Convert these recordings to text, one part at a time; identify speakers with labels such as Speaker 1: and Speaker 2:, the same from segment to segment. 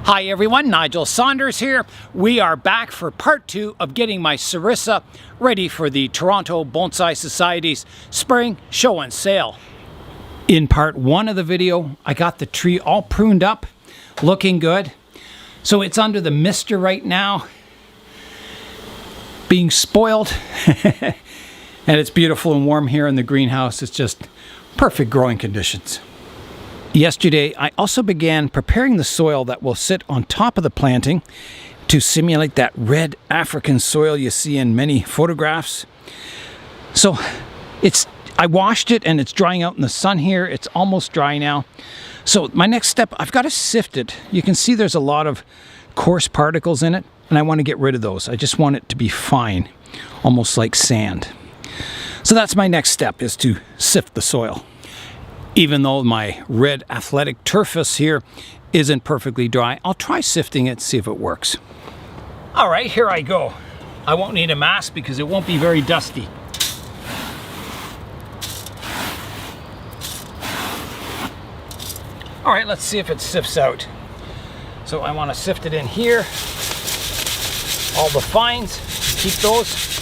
Speaker 1: Hi everyone, Nigel Saunders here. We are back for part 2 of getting my Serissa ready for the Toronto Bonsai Society's Spring Show and Sale. In part 1 of the video, I got the tree all pruned up, looking good. So it's under the mister right now, being spoiled. And it's beautiful and warm here in the greenhouse. It's just perfect growing conditions. Yesterday, I also began preparing the soil that will sit on top of the planting to simulate that red African soil you see in many photographs. So I washed it and it's drying out in the sun here. It's almost dry now. So my next step, I've got to sift it. You can see there's a lot of coarse particles in it, and I want to get rid of those. I just want it to be fine, almost like sand. So that's my next step, is to sift the soil. Even though my red athletic turfus here isn't perfectly dry, I'll try sifting it, see if it works. All right, here I go. I won't need a mask because it won't be very dusty. All right, let's see if it sifts out. So I want to sift it in here. All the fines, keep those.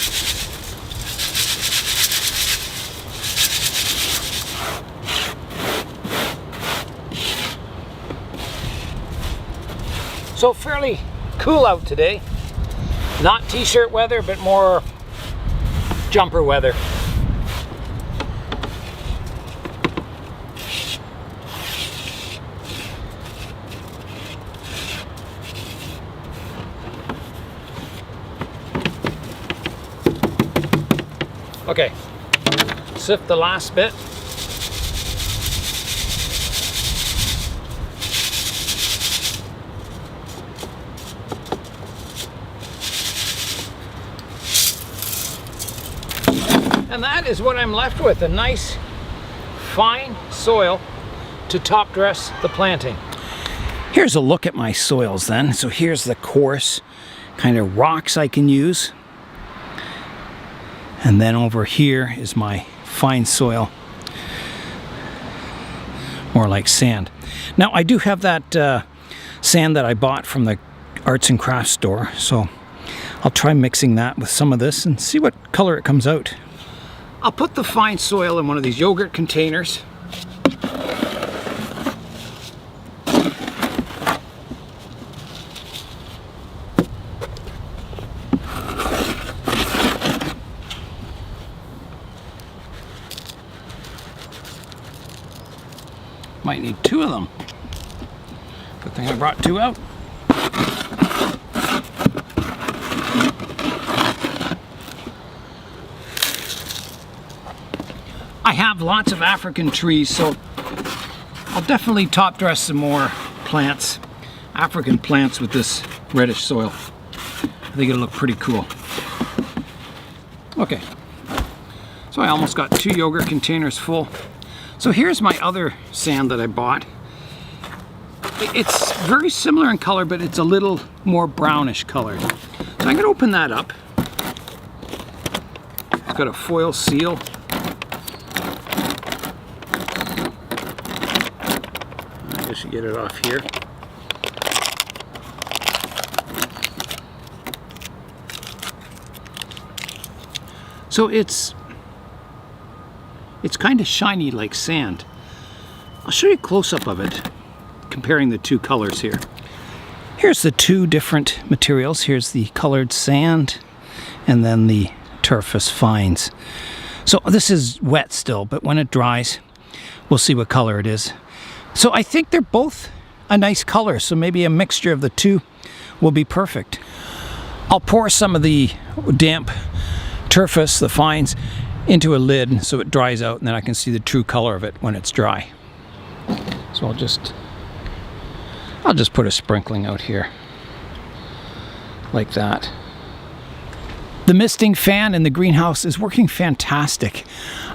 Speaker 1: So fairly cool out today. Not t-shirt weather, but more jumper weather. Okay, sift the last bit. And that is what I'm left with, a nice fine soil to top dress the planting. Here's a look at my soils then. So here's the coarse kind of rocks I can use. And then over here is my fine soil, more like sand. Now I do have that sand that I bought from the arts and crafts store, so I'll try mixing that with some of this and see what color it comes out. I'll put the fine soil in one of these yogurt containers. Might need 2 of them. Good thing I brought 2 out. I have lots of African trees, so I'll definitely top dress some more plants, African plants, with this reddish soil. I think it'll look pretty cool. Okay, so I almost got 2 yogurt containers full. So here's my other sand that I bought. It's very similar in color, but it's a little more brownish colored. So I'm going to open that up. It's got a foil seal. I should get it off here. So it's kind of shiny like sand. I'll show you a close-up of it, comparing the 2 colors here. Here's the 2 different materials. Here's the colored sand, and then the turfus fines. So this is wet still, but when it dries, we'll see what color it is. So I think they're both a nice color, so maybe a mixture of the 2 will be perfect. I'll pour some of the damp turfus, the fines, into a lid so it dries out, and then I can see the true color of it when it's dry. So I'll just put a sprinkling out here like that. The misting fan in the greenhouse is working fantastic.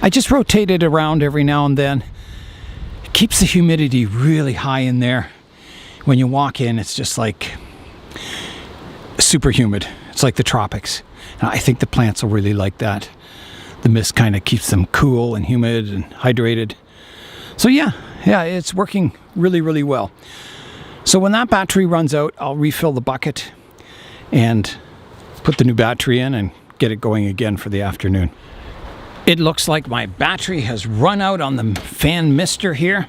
Speaker 1: I just rotate it around every now and then. It keeps the humidity really high in there. When you walk in, it's just like super humid. It's like the tropics. And I think the plants will really like that. The mist kind of keeps them cool and humid and hydrated. So yeah, it's working really, really well. So when that battery runs out, I'll refill the bucket and put the new battery in and get it going again for the afternoon. It looks like my battery has run out on the fan mister here.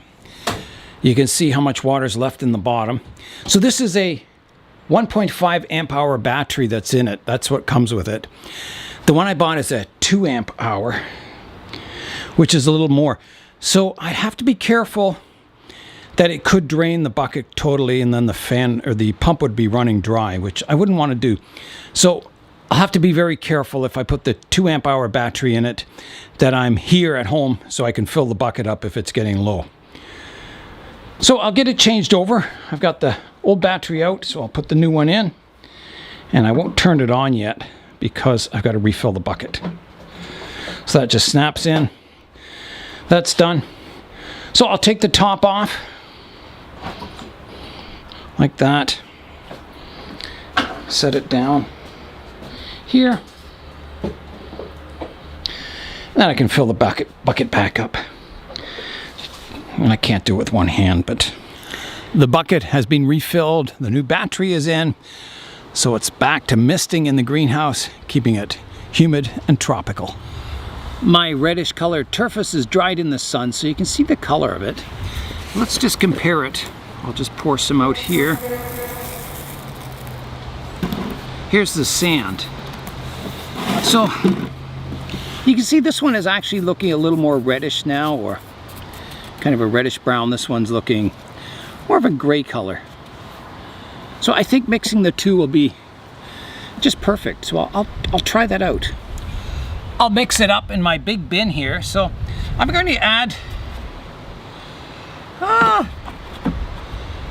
Speaker 1: You can see how much water is left in the bottom. So this is a 1.5 amp hour battery that's in it. That's what comes with it. The one I bought is a 2 amp hour, which is a little more. So I have to be careful that it could drain the bucket totally and then the fan or the pump would be running dry, which I wouldn't want to do. So I'll have to be very careful if I put the 2 amp hour battery in it that I'm here at home so I can fill the bucket up if it's getting low. So I'll get it changed over. I've got the old battery out, so I'll put the new one in, and I won't turn it on yet because I've got to refill the bucket. So that just snaps in. That's done. So I'll take the top off like that. Set it down here. And then I can fill the bucket back up. And I can't do it with one hand, but the bucket has been refilled. The new battery is in. So it's back to misting in the greenhouse, keeping it humid and tropical. My reddish colored turfus is dried in the sun, so you can see the color of it. Let's just compare it. I'll just pour some out here. Here's the sand. So you can see this one is actually looking a little more reddish now, or kind of a reddish brown. This one's looking more of a gray color. So I think mixing the two will be just perfect. So I'll try that out. I'll mix it up in my big bin here. So I'm going to add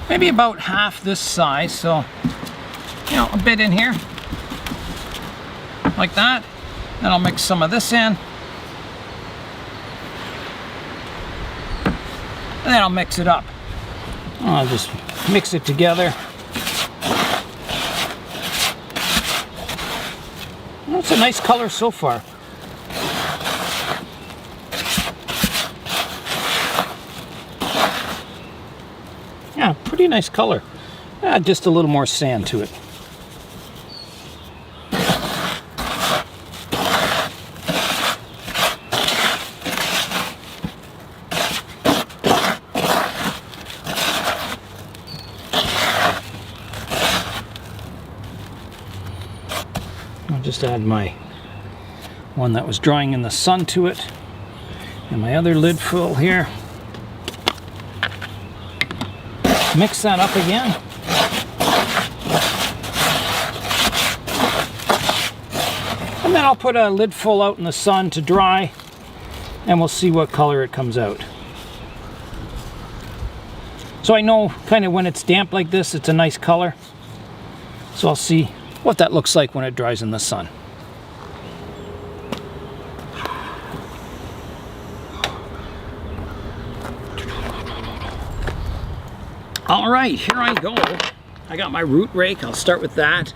Speaker 1: maybe about half this size. So, you know, a bit in here like that. Then I'll mix some of this in. And then I'll mix it up. I'll just mix it together. Well, it's a nice color so far. Yeah, pretty nice color. Just a little more sand to it. I'll just add my one that was drying in the sun to it, and my other lid full here. Mix that up again. And then I'll put a lid full out in the sun to dry, and we'll see what color it comes out. So I know kind of when it's damp like this, it's a nice color. So I'll see what that looks like when it dries in the sun. All right, here I go. I got my root rake. I'll start with that.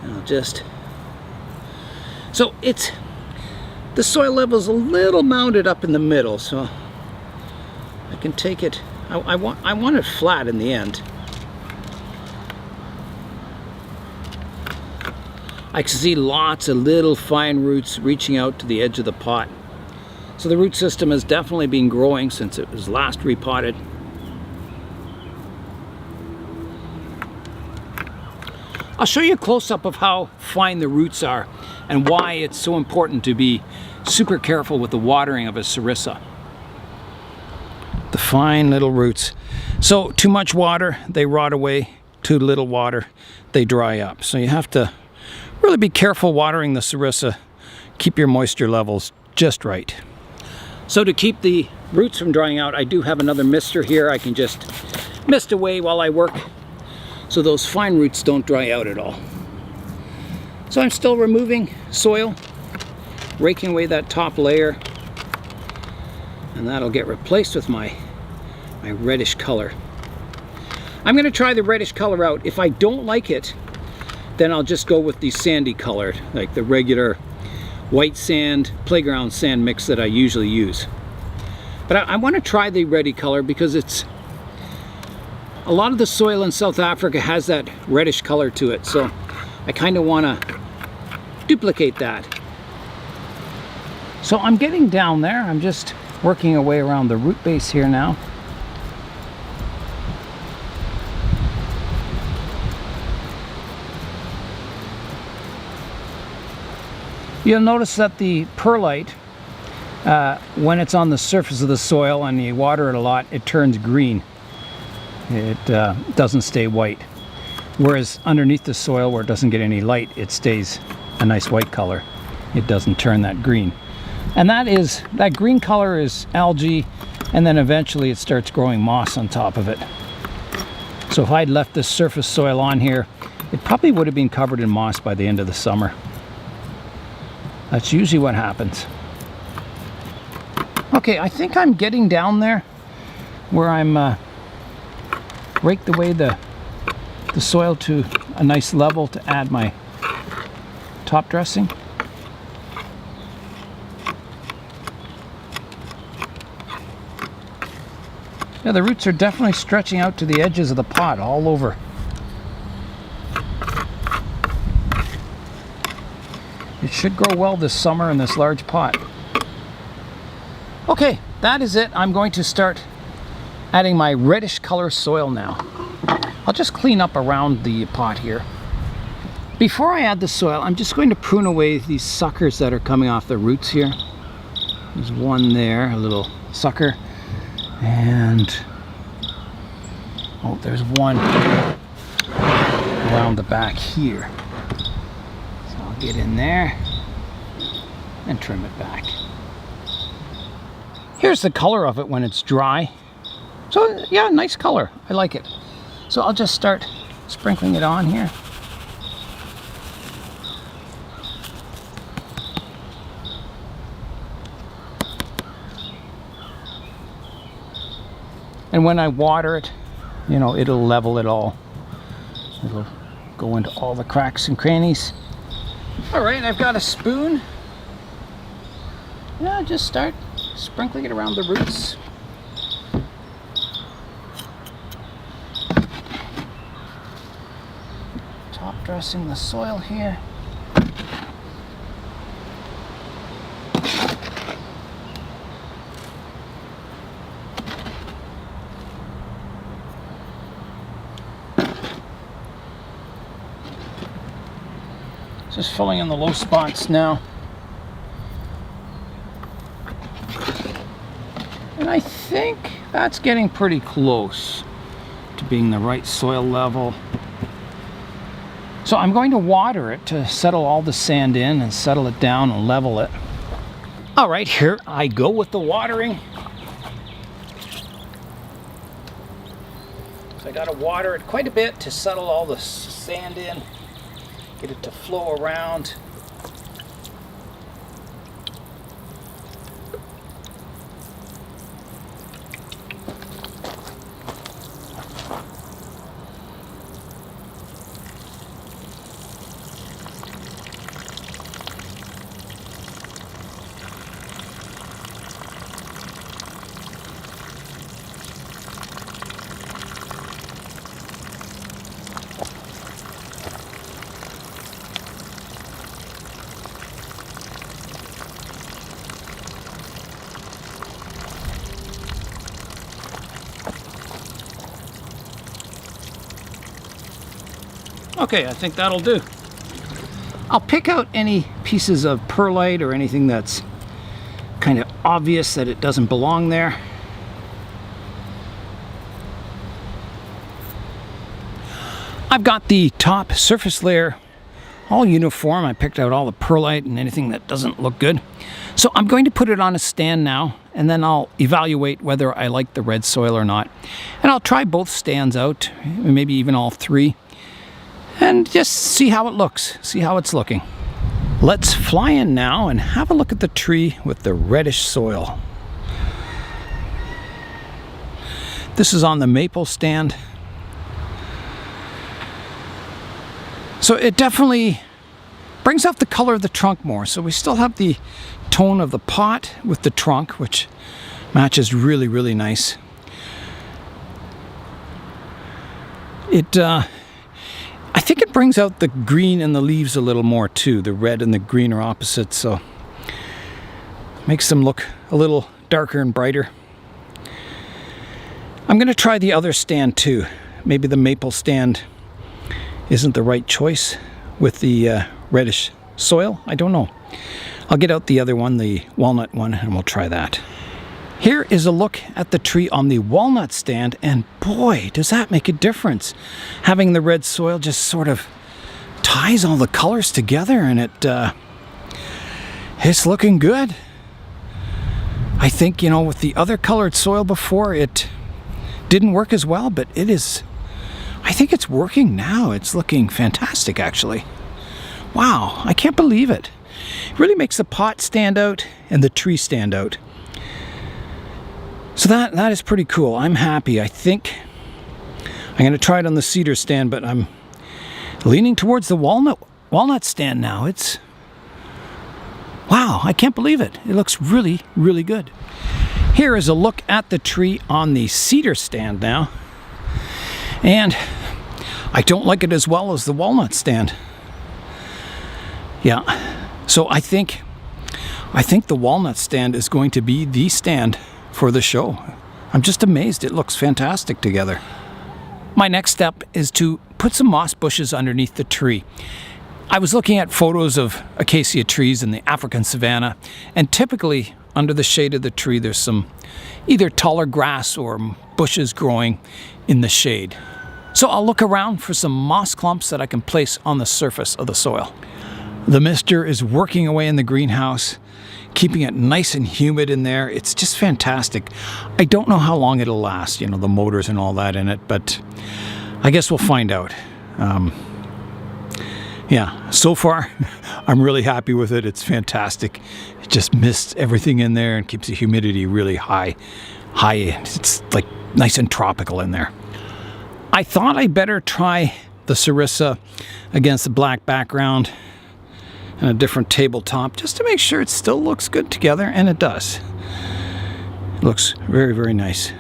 Speaker 1: And I'll just... So it's... The soil level's a little mounded up in the middle, so I can take it... I want it flat in the end. I can see lots of little fine roots reaching out to the edge of the pot. So the root system has definitely been growing since it was last repotted. I'll show you a close-up of how fine the roots are and why it's so important to be super careful with the watering of a Serissa. The fine little roots. So too much water, they rot away. Too little water, they dry up. So you have to really be careful watering the Serissa. Keep your moisture levels just right. So to keep the roots from drying out, I do have another mister here. I can just mist away while I work, so those fine roots don't dry out at all. So I'm still removing soil, raking away that top layer, and that'll get replaced with my reddish color. I'm going to try the reddish color out. If I don't like it, then I'll just go with the sandy colored, like the regular white sand, playground sand mix that I usually use. But I want to try the reddy color because it's A lot of the soil in South Africa has that reddish color to it, so I kind of want to duplicate that. So I'm getting down there. I'm just working away around the root base here now. You'll notice that the perlite, when it's on the surface of the soil and you water it a lot, it turns green. It doesn't stay white. Whereas underneath the soil where it doesn't get any light, it stays a nice white color. It doesn't turn that green. And that green color is algae, and then eventually it starts growing moss on top of it. So if I'd left this surface soil on here, it probably would have been covered in moss by the end of the summer. That's usually what happens. Okay, I think I'm getting down there where I'm raked away the soil to a nice level to add my top dressing. Yeah, the roots are definitely stretching out to the edges of the pot all over. It should grow well this summer in this large pot. Okay, that is it. I'm going to start adding my reddish color soil now. I'll just clean up around the pot here. Before I add the soil, I'm just going to prune away these suckers that are coming off the roots here. There's one there, a little sucker. And oh, there's one around the back here. So I'll get in there and trim it back. Here's the color of it when it's dry. So yeah, nice color. I like it. So I'll just start sprinkling it on here. And when I water it, you know, it'll level it all. It'll go into all the cracks and crannies. All right, I've got a spoon. Yeah, just start sprinkling it around the roots. Top dressing the soil here. Just filling in the low spots now. And I think that's getting pretty close to being the right soil level. So I'm going to water it to settle all the sand in and settle it down and level it. All right, here I go with the watering. So I got to water it quite a bit to settle all the sand in. Get it to flow around. Okay, I think that'll do. I'll pick out any pieces of perlite or anything that's kind of obvious that it doesn't belong there. I've got the top surface layer all uniform. I picked out all the perlite and anything that doesn't look good. So I'm going to put it on a stand now, and then I'll evaluate whether I like the red soil or not. And I'll try both stands out, maybe even all three, and just see how it looks, see how it's looking. Let's fly in now and have a look at the tree with the reddish soil. This is on the maple stand. So it definitely brings out the color of the trunk more. So we still have the tone of the pot with the trunk, which matches really, really nice. I think it brings out the green in the leaves a little more too. The red and the green are opposite, so makes them look a little darker and brighter. I'm going to try the other stand too. Maybe the maple stand isn't the right choice with the reddish soil. I don't know. I'll get out the other one, the walnut one, and we'll try that. Here is a look at the tree on the walnut stand, and boy, does that make a difference. Having the red soil just sort of ties all the colors together, and it's looking good. I think, you know, with the other colored soil before, it didn't work as well, but I think it's working now. It's looking fantastic, actually. Wow, I can't believe it. It really makes the pot stand out and the tree stand out. So that is pretty cool. I'm happy. I think I'm going to try it on the cedar stand, but I'm leaning towards the walnut stand now. Wow, I can't believe it. It looks really, really good. Here is a look at the tree on the cedar stand now. And I don't like it as well as the walnut stand. Yeah, so I think the walnut stand is going to be the stand for the show. I'm just amazed. It looks fantastic together. My next step is to put some moss bushes underneath the tree. I was looking at photos of acacia trees in the African savanna, and typically under the shade of the tree there's some either taller grass or bushes growing in the shade. So I'll look around for some moss clumps that I can place on the surface of the soil. The mister is working away in the greenhouse, keeping it nice and humid in there. It's just fantastic. I don't know how long it'll last, you know, the motors and all that in it, but I guess we'll find out. Yeah, so far I'm really happy with it. It's fantastic. It just mists everything in there and keeps the humidity really high. It's like nice and tropical in there. I thought I'd better try the Serissa against the black background and a different tabletop just to make sure it still looks good together, and it does. It looks very, very nice.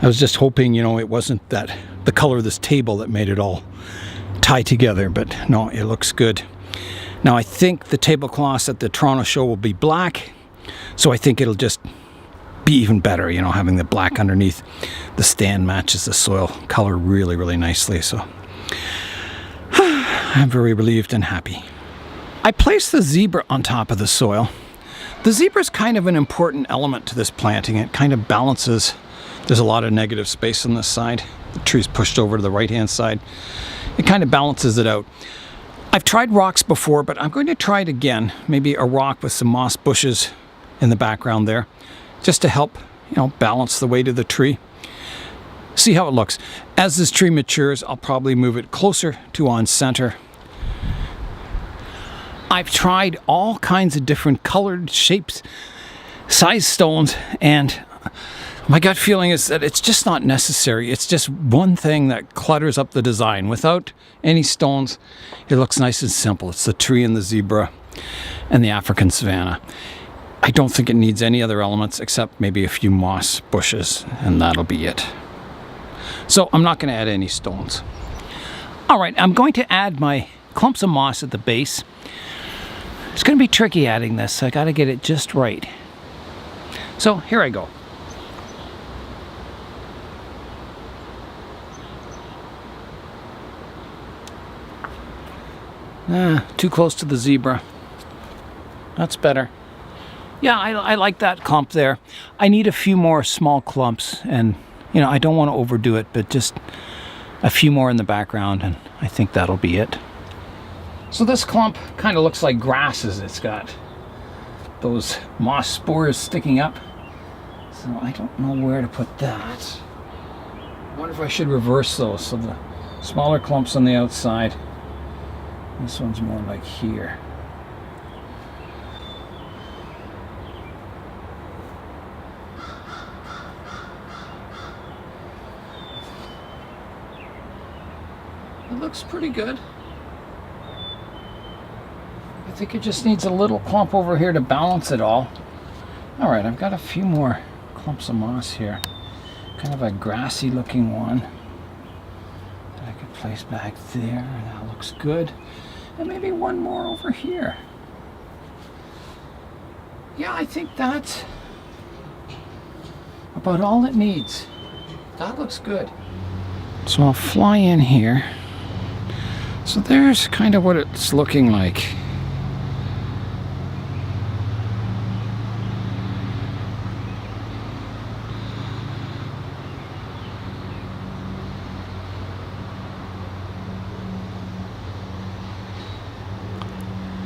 Speaker 1: I was just hoping, you know, it wasn't the color of this table that made it all tie together, but no, it looks good. Now I think the tablecloths at the Toronto show will be black, so I think it'll just be even better, you know, having the black underneath. The stand matches the soil color really, really nicely, so I'm very relieved and happy. I placed the zebra on top of the soil. The zebra is kind of an important element to this planting. It kind of balances. There's a lot of negative space on this side. The tree's pushed over to the right-hand side. It kind of balances it out. I've tried rocks before, but I'm going to try it again. Maybe a rock with some moss bushes in the background there, just to help, you know, balance the weight of the tree. See how it looks. As this tree matures, I'll probably move it closer to on center. I've tried all kinds of different colored shapes, size stones, and my gut feeling is that it's just not necessary. It's just one thing that clutters up the design. Without any stones, it looks nice and simple. It's the tree and the zebra and the African savanna. I don't think it needs any other elements except maybe a few moss bushes, and that'll be it. So I'm not going to add any stones. All right, I'm going to add my clumps of moss at the base. It's going to be tricky adding this, so I got to get it just right. So here I go. Too close to the zebra. That's better. Yeah, I like that clump there. I need a few more small clumps, and you know, I don't want to overdo it, but just a few more in the background, and I think that'll be it. So this clump kind of looks like grasses. It's got those moss spores sticking up. So I don't know where to put that. I wonder if I should reverse those. So the smaller clumps on the outside. This one's more like here. It looks pretty good. I think it just needs a little clump over here to balance it all. All right, I've got a few more clumps of moss here. Kind of a grassy looking one. placed back there. That looks good. And maybe one more over here. Yeah, I think that's about all it needs. That looks good. So I'll fly in here. So there's kind of what it's looking like.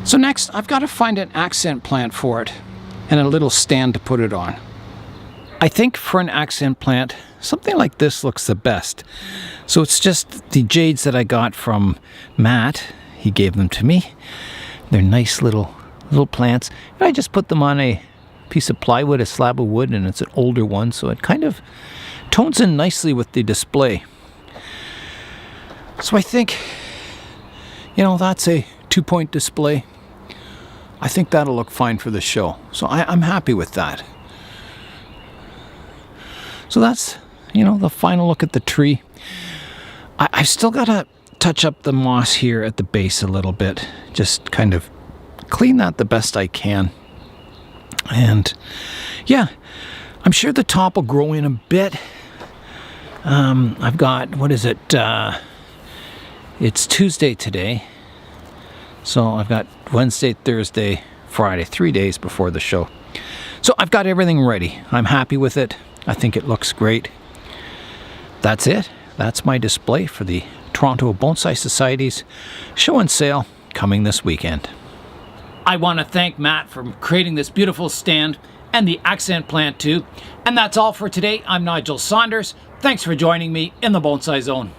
Speaker 1: So next, I've got to find an accent plant for it and a little stand to put it on. I think for an accent plant, something like this looks the best. So it's just the jades that I got from Matt. He gave them to me. They're nice little plants. And I just put them on a piece of plywood, a slab of wood, and it's an older one, so it kind of tones in nicely with the display. So I think, you know, that's a 2-point display. I think that'll look fine for the show. So I'm happy with that. So that's, you know, the final look at the tree. I've still got to touch up the moss here at the base a little bit. Just kind of clean that the best I can. And yeah, I'm sure the top will grow in a bit. I've got, what is it? It's Tuesday today. So I've got Wednesday, Thursday, Friday, 3 days before the show. So I've got everything ready. I'm happy with it. I think it looks great. That's it. That's my display for the Toronto Bonsai Society's show and sale coming this weekend. I want to thank Matt for creating this beautiful stand and the accent plant too. And that's all for today. I'm Nigel Saunders. Thanks for joining me in the Bonsai Zone.